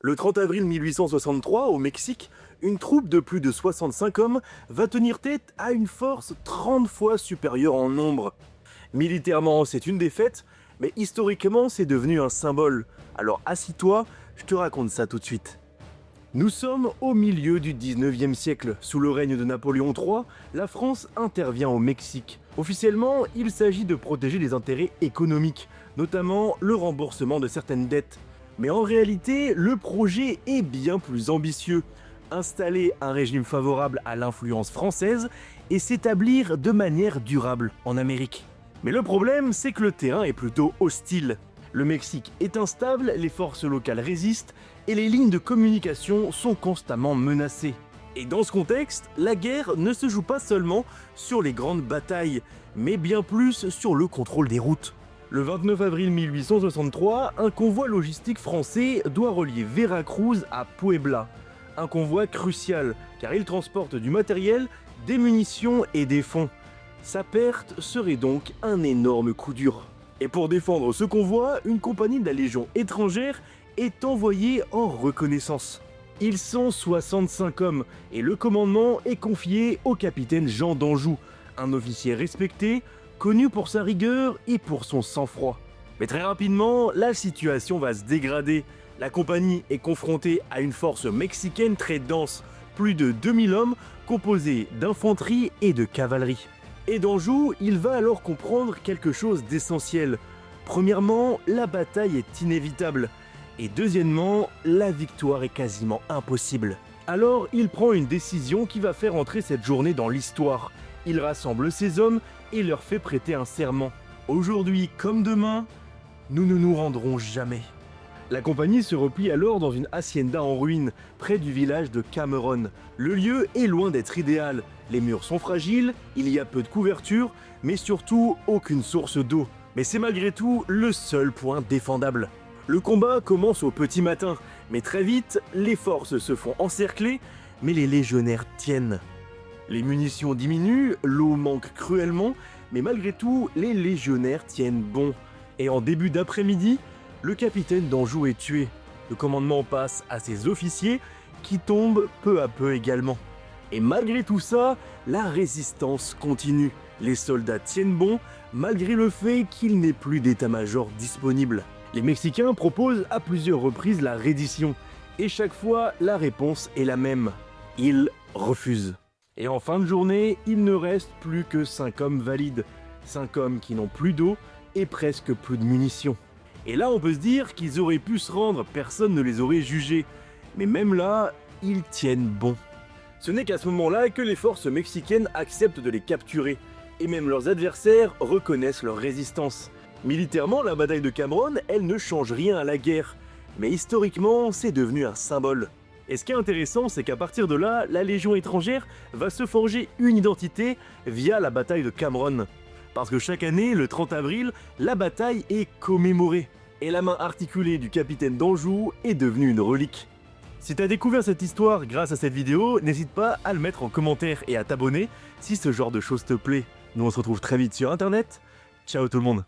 Le 30 avril 1863, au Mexique, une troupe de plus de 65 hommes va tenir tête à une force 30 fois supérieure en nombre. Militairement, c'est une défaite, mais historiquement, c'est devenu un symbole. Alors assis-toi, je te raconte ça tout de suite. Nous sommes au milieu du 19e siècle. Sous le règne de Napoléon III, la France intervient au Mexique. Officiellement, il s'agit de protéger les intérêts économiques, notamment le remboursement de certaines dettes. Mais en réalité, le projet est bien plus ambitieux. Installer un régime favorable à l'influence française et s'établir de manière durable en Amérique. Mais le problème, c'est que le terrain est plutôt hostile. Le Mexique est instable, les forces locales résistent et les lignes de communication sont constamment menacées. Et dans ce contexte, la guerre ne se joue pas seulement sur les grandes batailles, mais bien plus sur le contrôle des routes. Le 29 avril 1863, un convoi logistique français doit relier Veracruz à Puebla. Un convoi crucial, car il transporte du matériel, des munitions et des fonds. Sa perte serait donc un énorme coup dur. Et pour défendre ce convoi, une compagnie de la Légion étrangère est envoyée en reconnaissance. Ils sont 65 hommes et le commandement est confié au capitaine Jean d'Anjou, un officier respecté, connu pour sa rigueur et pour son sang-froid. Mais très rapidement, la situation va se dégrader. La compagnie est confrontée à une force mexicaine très dense, plus de 2000 hommes composés d'infanterie et de cavalerie. Et d'Anjou, il va alors comprendre quelque chose d'essentiel. Premièrement, la bataille est inévitable. Et deuxièmement, la victoire est quasiment impossible. Alors, il prend une décision qui va faire entrer cette journée dans l'histoire. Il rassemble ses hommes et leur fait prêter un serment. Aujourd'hui comme demain, nous ne nous rendrons jamais. La compagnie se replie alors dans une hacienda en ruine, près du village de Cameron. Le lieu est loin d'être idéal. Les murs sont fragiles, il y a peu de couverture, mais surtout aucune source d'eau. Mais c'est malgré tout le seul point défendable. Le combat commence au petit matin, mais très vite, les forces se font encercler, mais les légionnaires tiennent. Les munitions diminuent, l'eau manque cruellement, mais malgré tout, les légionnaires tiennent bon. Et en début d'après-midi, le capitaine d'Anjou est tué. Le commandement passe à ses officiers, qui tombent peu à peu également. Et malgré tout ça, la résistance continue. Les soldats tiennent bon, malgré le fait qu'il n'ait plus d'état-major disponible. Les Mexicains proposent à plusieurs reprises la reddition, et chaque fois, la réponse est la même. Ils refusent. Et en fin de journée, il ne reste plus que 5 hommes valides. 5 hommes qui n'ont plus d'eau et presque plus de munitions. Et là, on peut se dire qu'ils auraient pu se rendre, personne ne les aurait jugés. Mais même là, ils tiennent bon. Ce n'est qu'à ce moment-là que les forces mexicaines acceptent de les capturer. Et même leurs adversaires reconnaissent leur résistance. Militairement, la bataille de Cameron, elle ne change rien à la guerre. Mais historiquement, c'est devenu un symbole. Et ce qui est intéressant, c'est qu'à partir de là, la Légion étrangère va se forger une identité via la bataille de Cameron. Parce que chaque année, le 30 avril, la bataille est commémorée. Et la main articulée du capitaine d'Anjou est devenue une relique. Si t'as découvert cette histoire grâce à cette vidéo, n'hésite pas à le mettre en commentaire et à t'abonner si ce genre de choses te plaît. Nous on se retrouve très vite sur internet. Ciao tout le monde.